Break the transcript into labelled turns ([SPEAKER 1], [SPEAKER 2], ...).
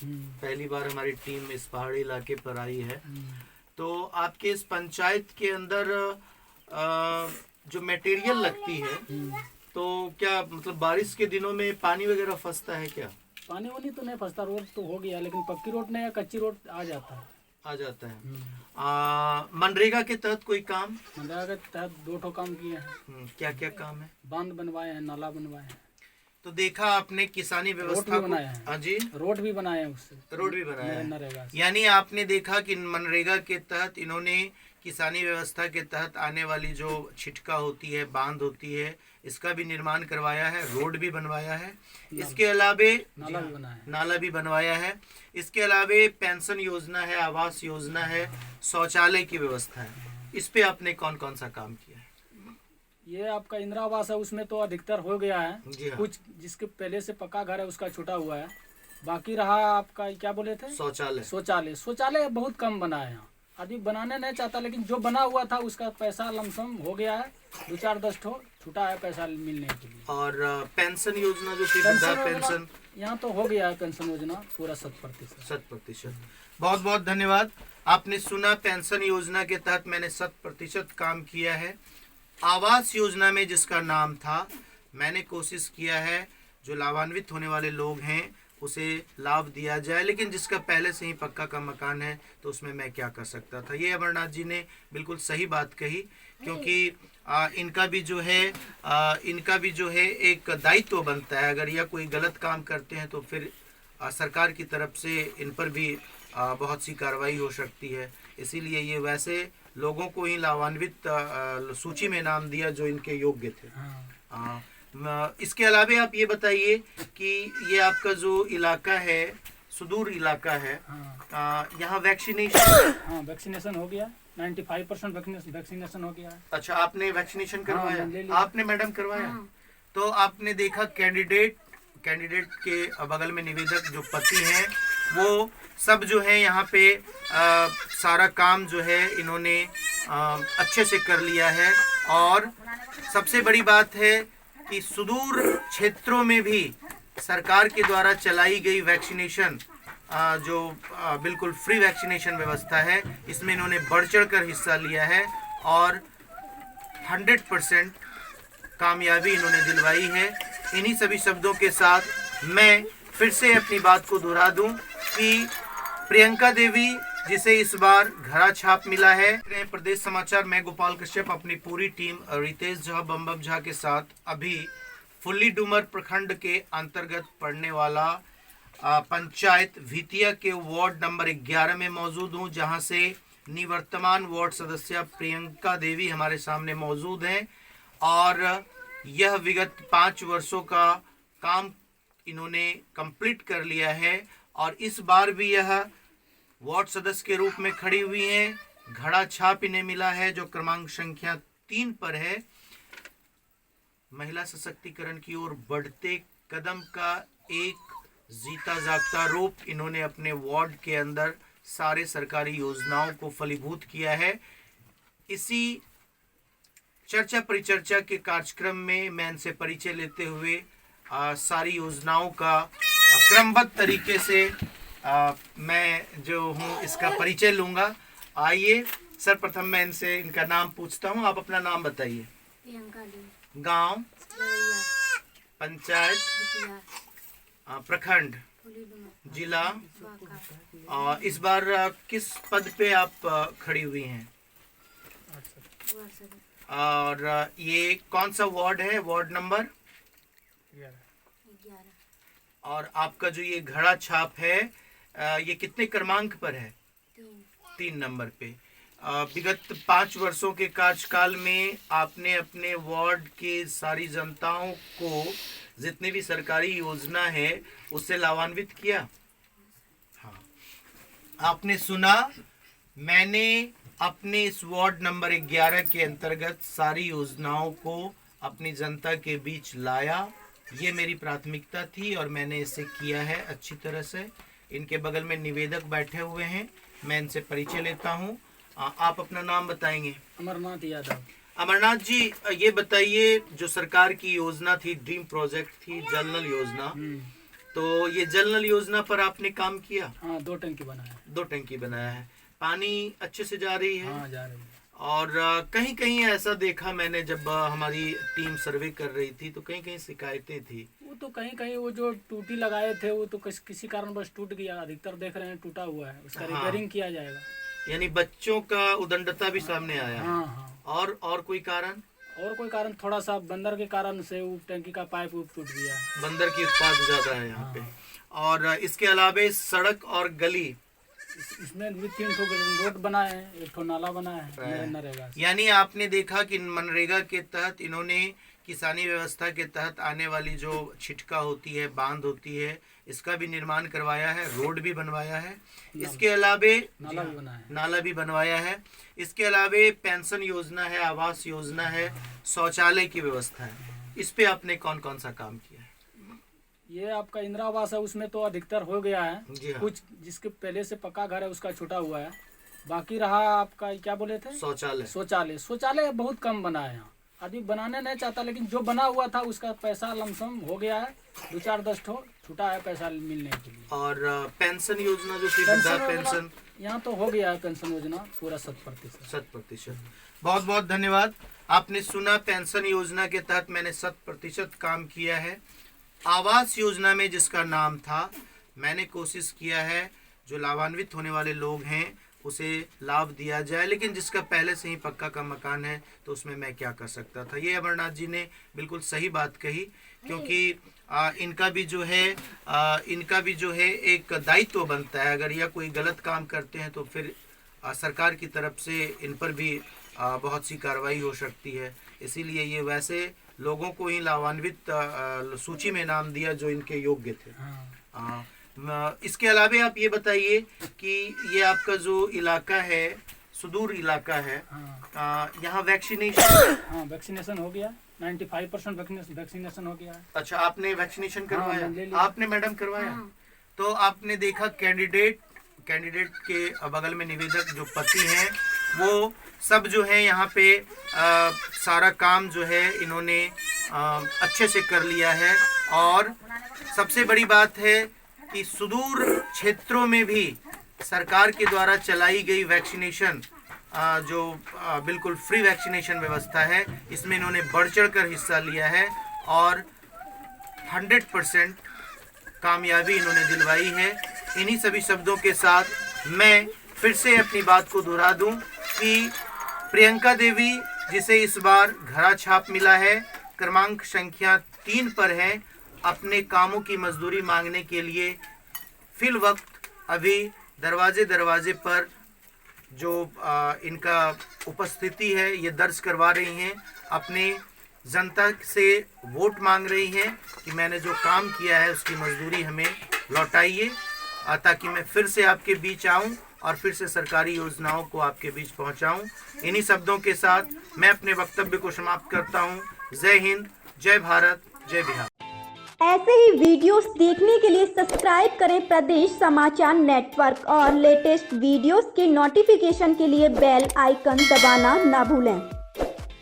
[SPEAKER 1] पहली बार हमारी टीम इस पहाड़ी इलाके पर आई है। तो आपके इस पंचायत के अंदर जो मटेरियल लगती है, तो क्या मतलब बारिश के दिनों में पानी वगैरह फंसता है क्या?
[SPEAKER 2] पानी वानी तो नहीं फंसता, रोड तो हो गया, लेकिन पक्की रोड नहीं है, कच्ची रोड आ जाता है।
[SPEAKER 1] आ जाता है। मनरेगा के तहत कोई काम?
[SPEAKER 2] मनरेगा के तहत 2 ठो काम किए हैं।
[SPEAKER 1] क्या क्या काम है?
[SPEAKER 2] बांध बनवाए हैं, नाला बनवाए हैं।
[SPEAKER 1] तो देखा आपने किसानी व्यवस्था
[SPEAKER 2] रोड भी बनाया है।
[SPEAKER 1] हाँ जी,
[SPEAKER 2] रोड भी बनाए हैं, उससे
[SPEAKER 1] रोड भी बनाया है।
[SPEAKER 2] नरेगा से।
[SPEAKER 1] यानी आपने देखा कि मनरेगा के तहत इन्होंने किसानी व्यवस्था के तहत आने वाली जो छिटका होती है, बांध होती है, इसका भी निर्माण करवाया है, रोड भी बनवाया है। इसके अलावे नाला भी बनवाया है। इसके अलावे पेंशन योजना है, आवास योजना है, शौचालय की व्यवस्था है। इस पे आपने कौन कौन सा काम किया है?
[SPEAKER 2] ये आपका इंदिरा आवास है, उसमें तो अधिकतर हो गया है।
[SPEAKER 1] हाँ।
[SPEAKER 2] कुछ जिसके पहले से पक्का घर है उसका छूटा हुआ है। बाकी रहा आपका क्या बोले थे, शौचालय बहुत कम बना है यहाँ। आदमी बनाने नहीं चाहता, लेकिन जो बना हुआ था उसका पैसा लमसम हो गया है। 2-4-10 ठो छूटा है पैसा मिलने के लिए।
[SPEAKER 1] और पेंशन योजना जो थी, पेंशन
[SPEAKER 2] यहाँ तो हो गया है, पेंशन योजना पूरा 100%।
[SPEAKER 1] बहुत बहुत धन्यवाद। आपने सुना, पेंशन योजना के तहत मैंने 100% काम किया है। आवास योजना में जिसका नाम था, मैंने कोशिश किया है जो लाभान्वित होने वाले लोग हैं उसे लाभ दिया जाए, लेकिन जिसका पहले से ही पक्का का मकान है तो उसमें मैं क्या कर सकता था। ये अमरनाथ जी ने बिल्कुल सही बात कही, क्योंकि इनका भी जो है एक दायित्व बनता है। अगर यह कोई गलत काम करते हैं तो फिर सरकार की तरफ से इन पर भी बहुत सी कार्रवाई हो सकती है। इसीलिए ये वैसे लोगों को ही लाभान्वित सूची में नाम दिया जो इनके योग्य थे। इसके अलावा आप ये बताइए कि ये आपका जो इलाका है, सुदूर इलाका है, यहाँ
[SPEAKER 2] वैक्सीनेशन हो गया, 95% वैक्सीनेशन हो गया।
[SPEAKER 1] अच्छा, आपने वैक्सीनेशन करवाया? आपने मैडम करवाया? तो आपने देखा कैंडिडेट के बगल में निवेदक जो पति हैं, वो सब जो है यहाँ पे सारा काम जो है इन्होंने अच्छे से कर लिया है। और सबसे बड़ी बात है कि सुदूर क्षेत्रों में भी सरकार के द्वारा चलाई गई वैक्सीनेशन, जो बिल्कुल फ्री वैक्सीनेशन व्यवस्था है, इसमें इन्होंने बढ़ चढ़ कर हिस्सा लिया है और 100% कामयाबी इन्होंने दिलवाई है। इन्हीं सभी शब्दों के साथ मैं फिर से अपनी बात को दोहरा दूं कि प्रियंका देवी, जिसे इस बार घड़ा छाप मिला है। प्रदेश समाचार, मैं गोपाल कश्यप अपनी पूरी टीम रितेश झा, बम झा के साथ अभी फुल्ली डूमर प्रखंड के अंतर्गत पड़ने वाला पंचायत भितिया के वार्ड नंबर 11 में मौजूद हूं, जहां से निवर्तमान वार्ड सदस्य प्रियंका देवी हमारे सामने मौजूद हैं। और यह विगत 5 वर्षों का काम इन्होंने कंप्लीट कर लिया है और इस बार भी यह वार्ड सदस्य के रूप में खड़ी हुई हैं। घड़ा छाप इन्हें मिला है जो क्रमांक संख्या 3 पर है। महिला सशक्तिकरण की ओर बढ़ते कदम का एक जीता जागता रूप इन्होंने अपने वार्ड के अंदर सारे सरकारी योजनाओं को फलीभूत किया है। इसी चर्चा परिचर्चा के कार्यक्रम में मैं इनसे परिचय लेते हुए सारी योजनाओं का क्रमबद्ध तरीके से मैं जो हूँ इसका परिचय लूंगा। आइए, सर्वप्रथम मैं इनसे इनका नाम पूछता हूँ। आप अपना नाम बताइए। गांव, पंचायत, प्रखंड, जिला, और इस बार किस पद पे आप खड़ी हुई हैं? और ये कौन सा वार्ड है? Ward number 11। और आपका जो ये घड़ा छाप है, ये कितने क्रमांक पर है? 3 नंबर पे। विगत 5 वर्षों के कार्यकाल में आपने अपने वार्ड के सारी जनताओं को जितनी भी सरकारी योजना है उससे लाभान्वित किया। हाँ, आपने सुना, मैंने अपने इस वार्ड नंबर 11 के अंतर्गत सारी योजनाओं को अपनी जनता के बीच लाया। ये मेरी प्राथमिकता थी और मैंने इसे किया है अच्छी तरह से। इनके बगल में निवेदक बैठे हुए हैं, मैं इनसे परिचय लेता हूँ। आप अपना नाम बताएंगे?
[SPEAKER 2] अमरनाथ यादव।
[SPEAKER 1] अमरनाथ जी, ये बताइए, जो सरकार की योजना थी, ड्रीम प्रोजेक्ट थी, जल नल योजना, तो ये जल नल योजना पर आपने काम किया?
[SPEAKER 2] हाँ, 2 टंकी बनाया।
[SPEAKER 1] 2 टंकी बनाया है। पानी अच्छे से जा रही है?
[SPEAKER 2] हाँ, जा रही है।
[SPEAKER 1] और कहीं कहीं ऐसा देखा मैंने, जब हमारी टीम सर्वे कर रही थी तो कहीं कहीं शिकायतें थी।
[SPEAKER 2] वो तो कहीं कहीं वो जो टूटी लगाए थे वो तो किसी कारण बस टूट गया। अधिकतर देख रहे हैं टूटा हुआ है, उसका रिपेयरिंग किया जाएगा।
[SPEAKER 1] यानी बच्चों का उदंडता भी सामने आया है।
[SPEAKER 2] हाँ।
[SPEAKER 1] और कोई कारण?
[SPEAKER 2] और कोई कारण थोड़ा सा बंदर के कारण से वो टंकी का पाइप टूट गया।
[SPEAKER 1] बंदर की उत्पात ज्यादा है यहाँ पे। और इसके अलावा सड़क और गली,
[SPEAKER 2] इसमें भी 3 रोड बनाए हैं, 1 नाला बनाया है नरेगा।
[SPEAKER 1] यानी आपने देखा कि मनरेगा के तहत इन्होंने किसानी व्यवस्था के तहत आने वाली जो छिटका होती है, बांध होती है, इसका भी निर्माण करवाया है, रोड भी बनवाया है। इसके अलावे नाला भी बनवाया है। इसके अलावे पेंशन योजना है, आवास योजना है, शौचालय की व्यवस्था है। इस पे आपने कौन कौन सा काम किया है?
[SPEAKER 2] ये आपका इंदिरा आवास है, उसमें तो अधिकतर हो गया है।
[SPEAKER 1] हाँ।
[SPEAKER 2] कुछ जिसके पहले से पक्का घर है उसका छूटा हुआ है। बाकी रहा आपका क्या बोले थे, शौचालय बहुत कम बना है यहाँ। आदमी बनाने नहीं चाहता, लेकिन जो बना हुआ था उसका पैसा लमसम हो गया है। 2-4-10 छूटा है पैसा मिलने के लिए।
[SPEAKER 1] और पेंशन योजना जो थी, पेंशन
[SPEAKER 2] यहाँ तो हो गया है पेंशन योजना पूरा 100%।
[SPEAKER 1] बहुत बहुत धन्यवाद। आपने सुना, पेंशन योजना के तहत मैंने 100% काम किया है। आवास योजना में जिसका नाम था, मैंने कोशिश किया है जो लाभान्वित होने वाले लोग हैं उसे लाभ दिया जाए, लेकिन जिसका पहले से ही पक्का का मकान है तो उसमें मैं क्या कर सकता था। ये अमरनाथ जी ने बिल्कुल सही बात कही, क्योंकि इनका भी जो है एक दायित्व बनता है। अगर यह कोई गलत काम करते हैं तो फिर सरकार की तरफ से इन पर भी बहुत सी कार्रवाई हो सकती है। इसीलिए ये वैसे लोगों को ही लाभान्वित सूची में नाम दिया जो इनके योग्य थे। इसके अलावा आप ये बताइए कि ये आपका जो इलाका है, सुदूर इलाका है, यहाँ
[SPEAKER 2] वैक्सीनेशन हो गया। 95% वैक्सीनेशन हो गया है।
[SPEAKER 1] अच्छा, आपने वैक्सीनेशन करवाया? आपने मैडम करवाया? तो आपने देखा कैंडिडेट के बगल में निवेदक जो पति हैं, वो सब जो है यहाँ पे सारा काम जो है इन्होंने अच्छे से कर लिया है। और सबसे बड़ी बात है कि सुदूर क्षेत्रों में भी सरकार के द्वारा चलाई गई वैक्सीनेशन, जो बिल्कुल फ्री वैक्सीनेशन व्यवस्था है, इसमें इन्होंने बढ़ चढ़ कर हिस्सा लिया है और 100% कामयाबी इन्होंने दिलवाई है। इन्हीं सभी शब्दों के साथ मैं फिर से अपनी बात को दोहरा दूं कि प्रियंका देवी, जिसे इस बार घड़ा छाप मिला है, क्रमांक संख्या 3 पर है, अपने कामों की मजदूरी मांगने के लिए फिल वक्त अभी दरवाजे पर जो इनका उपस्थिति है ये दर्ज करवा रही हैं। अपने जनता से वोट मांग रही हैं कि मैंने जो काम किया है उसकी मजदूरी हमें लौटाइए, ताकि मैं फिर से आपके बीच आऊं और फिर से सरकारी योजनाओं को आपके बीच पहुंचाऊं। इन्हीं शब्दों के साथ मैं अपने वक्तव्य को समाप्त करता हूं। जय हिंद, जय भारत, जय बिहार।
[SPEAKER 3] ऐसे ही वीडियोस देखने के लिए सब्सक्राइब करें प्रदेश समाचार नेटवर्क और लेटेस्ट वीडियोस के नोटिफिकेशन के लिए बेल आइकन दबाना ना भूलें।